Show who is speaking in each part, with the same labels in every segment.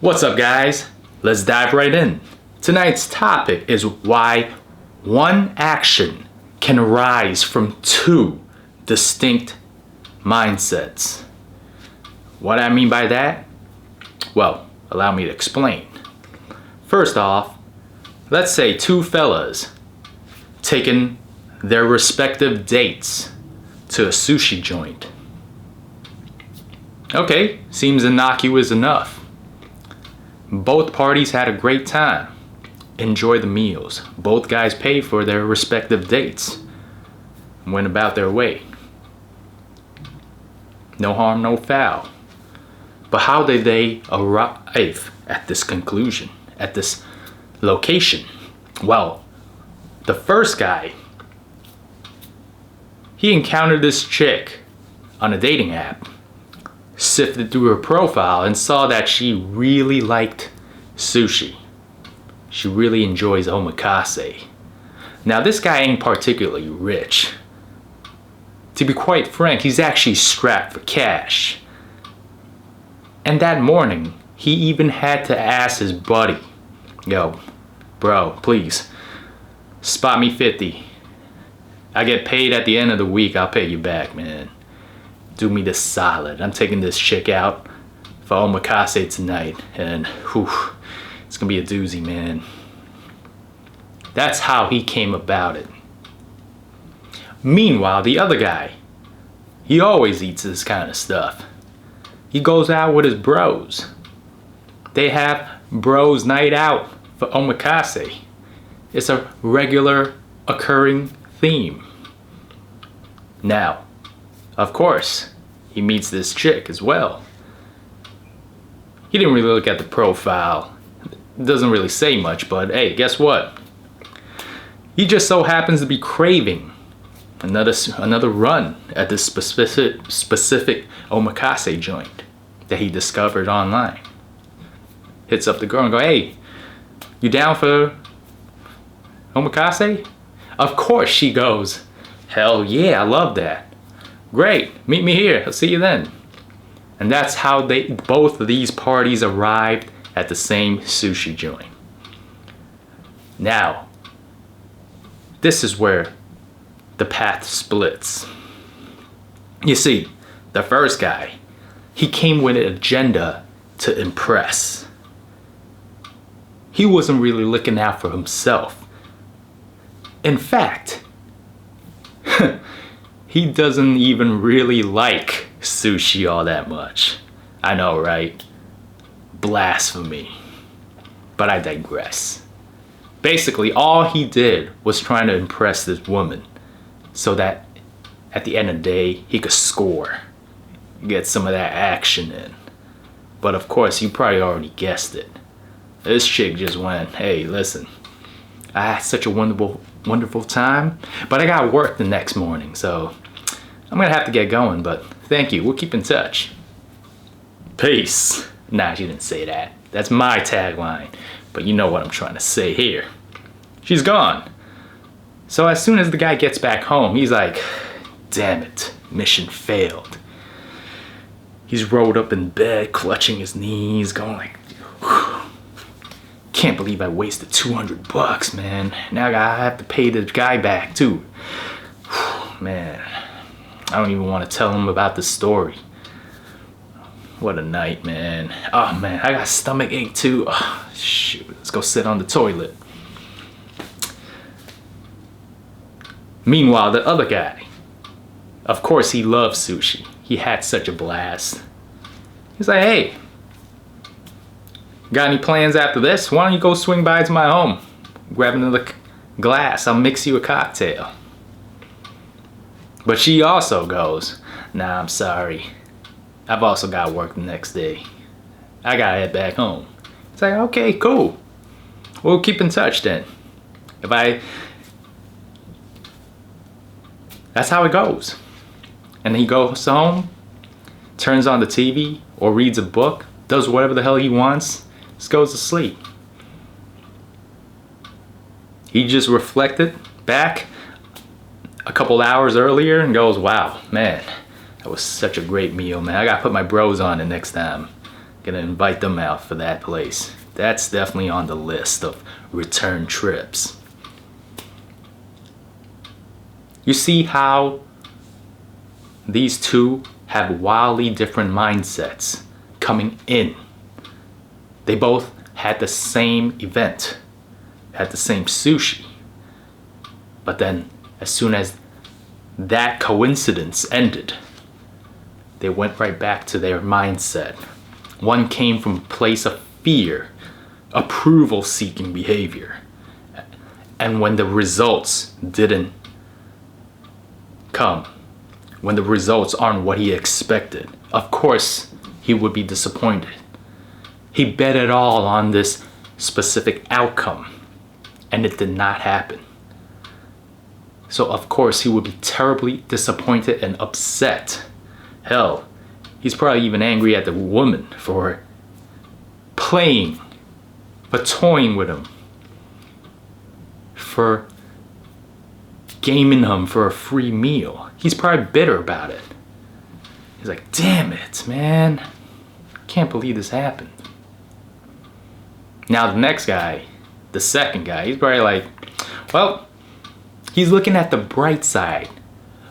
Speaker 1: What's up, guys? Let's dive right in. Tonight's topic is why one action can arise from two distinct mindsets. What I mean by that? Well, allow me to explain. First off, let's say two fellas taking their respective dates to a sushi joint. Okay, seems innocuous enough. Both parties had a great time. Enjoy the meals. Both guys paid for their respective dates. Went about their way. No harm, no foul. But how did they arrive at this conclusion, at this location? Well, the first guy, he encountered this chick on a dating app, sifted through her profile and saw that she really liked sushi. She really enjoys omakase. Now, this guy ain't particularly rich. To be quite frank, he's actually strapped for cash. And that morning, he even had to ask his buddy, yo, bro, please, spot me 50. I get paid at the end of the week, I'll pay you back, man. Do me this solid. I'm taking this chick out for omakase tonight, and whew, it's gonna be a doozy, man. That's how he came about it. Meanwhile, the other guy, he always eats this kind of stuff. He goes out with his bros. They have bros night out for omakase. It's a regular occurring theme. Now, of course, he meets this chick as well. He didn't really look at the profile. It doesn't really say much, but hey, guess what? He just so happens to be craving another run at this specific omakase joint that he discovered online. Hits up the girl and go, hey, you down for omakase? Of course she goes, hell yeah, I love that. Great, meet me here, I'll see you then. And that's how both of these parties arrived at the same sushi joint. Now, this is where the path splits. You see, the first guy, he came with an agenda to impress. He wasn't really looking out for himself. In fact, he doesn't even really like sushi all that much. I know, right? Blasphemy. But I digress. Basically, all he did was trying to impress this woman so that at the end of the day, he could score, get some of that action in. But of course, you probably already guessed it. This chick just went, hey, listen, I had such a wonderful time, but I got work the next morning, so I'm gonna have to get going, but thank you, we'll keep in touch. Peace. Nah, she didn't say that. That's my tagline, but you know what I'm trying to say here. She's gone. So as soon as the guy gets back home, he's like, damn it, mission failed. He's rolled up in bed, clutching his knees, going like, whew. Can't believe I wasted $200, man. Now I have to pay the guy back too. Man, I don't even want to tell him about the story. What a night, man. Oh man, I got stomach ache too. Oh, shoot, let's go sit on the toilet. Meanwhile, the other guy, of course he loves sushi. He had such a blast. He's like, hey, got any plans after this? Why don't you go swing by to my home? Grab another glass, I'll mix you a cocktail. But she also goes, nah, I'm sorry. I've also got work the next day. I gotta head back home. It's like, okay, cool. We'll keep in touch then. That's how it goes. And he goes home, turns on the TV or reads a book, does whatever the hell he wants, just goes to sleep. He just reflected back a couple hours earlier and goes, wow, man, that was such a great meal, man. I gotta put my bros on it next time. Gonna invite them out for that place. That's definitely on the list of return trips. You see how these two have wildly different mindsets coming in. They both had the same event, had the same sushi. But then, as soon as that coincidence ended, they went right back to their mindset. One came from a place of fear, approval-seeking behavior. And when the results didn't come, when the results aren't what he expected, of course he would be disappointed. He bet it all on this specific outcome, and it did not happen. So of course he would be terribly disappointed and upset. Hell, he's probably even angry at the woman for playing, for toying with him, for gaming him for a free meal. He's probably bitter about it. He's like, damn it, man. Can't believe this happened. Now the next guy, the second guy, he's probably like, well, he's looking at the bright side.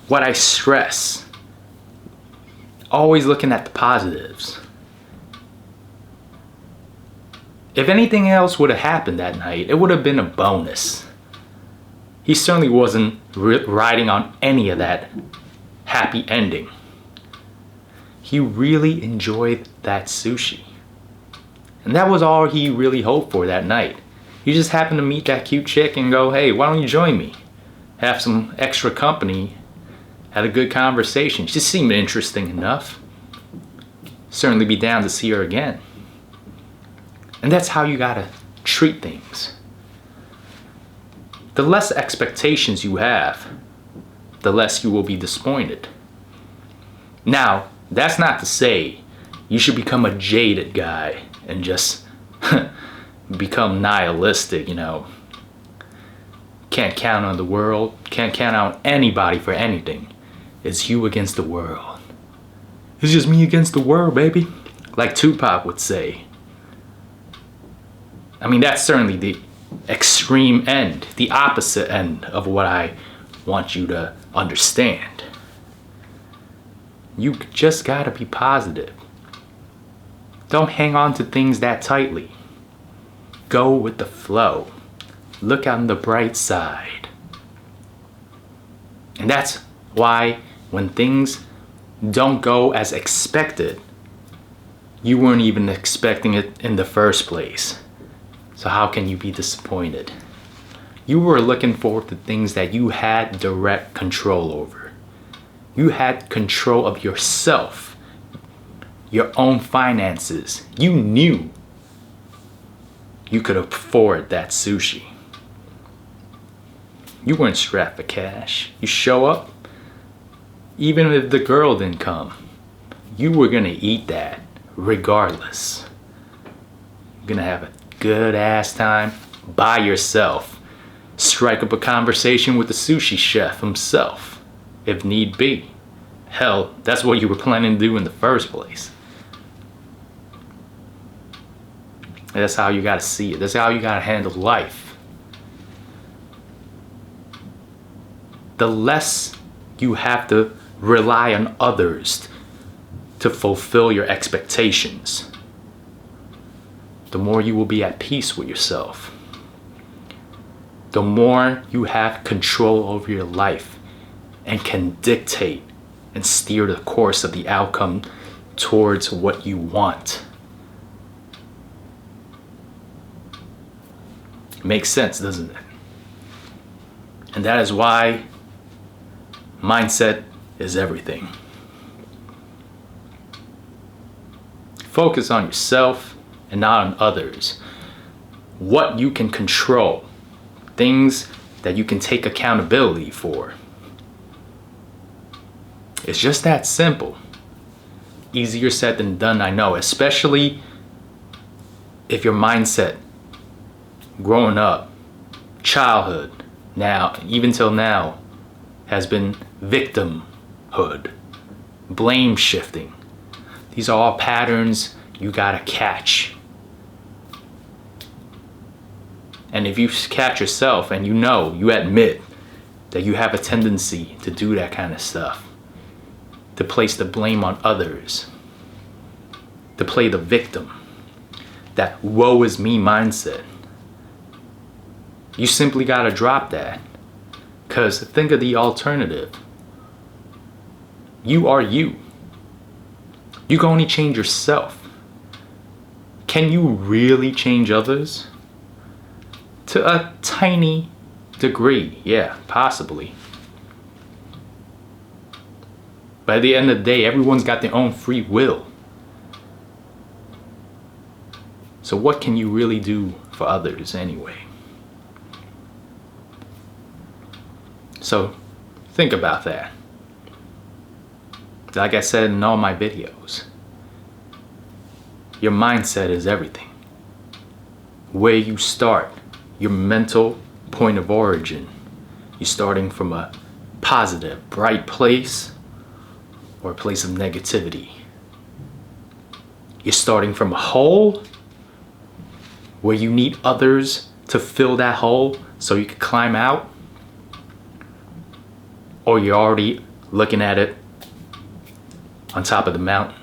Speaker 1: What I stress. Always looking at the positives. If anything else would have happened that night, it would have been a bonus. He certainly wasn't riding on any of that happy ending. He really enjoyed that sushi. And that was all he really hoped for that night. He just happened to meet that cute chick and go, hey, why don't you join me? Have some extra company. Had a good conversation. She seemed interesting enough. Certainly be down to see her again. And that's how you gotta treat things. The less expectations you have, the less you will be disappointed. Now, that's not to say you should become a jaded guy and just become nihilistic, Can't count on the world, can't count on anybody for anything. It's you against the world. It's just me against the world, baby. Like Tupac would say. I mean, that's certainly the extreme end, the opposite end of what I want you to understand. You just gotta be positive. Don't hang on to things that tightly. Go with the flow. Look on the bright side. And that's why when things don't go as expected, you weren't even expecting it in the first place. So how can you be disappointed? You were looking forward to things that you had direct control over. You had control of yourself, your own finances. You knew you could afford that sushi. You weren't strapped for cash. You show up, even if the girl didn't come, you were gonna eat that regardless. You're gonna have a good ass time by yourself. Strike up a conversation with the sushi chef himself, if need be. Hell, that's what you were planning to do in the first place. And that's how you gotta see it. That's how you gotta handle life. The less you have to rely on others to fulfill your expectations, the more you will be at peace with yourself. The more you have control over your life and can dictate and steer the course of the outcome towards what you want. Makes sense, doesn't it? And that is why mindset is everything. Focus on yourself and not on others. What you can control. Things that you can take accountability for. It's just that simple. Easier said than done, I know. Especially if your mindset growing up, childhood, now, even till now, has been victimhood, blame shifting. These are all patterns you gotta catch. And if you catch yourself and you admit that you have a tendency to do that kind of stuff, to place the blame on others, to play the victim, that woe is me mindset, you simply gotta drop that. Because think of the alternative. You are you. You can only change yourself. Can you really change others? To a tiny degree, yeah, possibly. But at the end of the day, everyone's got their own free will. So what can you really do for others anyway? So think about that. Like I said in all my videos, your mindset is everything. Where you start, your mental point of origin. You're starting from a positive, bright place or a place of negativity. You're starting from a hole where you need others to fill that hole so you can climb out, or you're already looking at it on top of the mountain.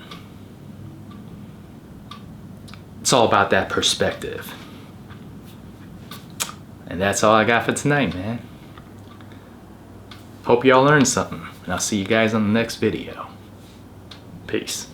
Speaker 1: It's all about that perspective. And that's all I got for tonight, man. Hope y'all learned something, and I'll see you guys on the next video. Peace.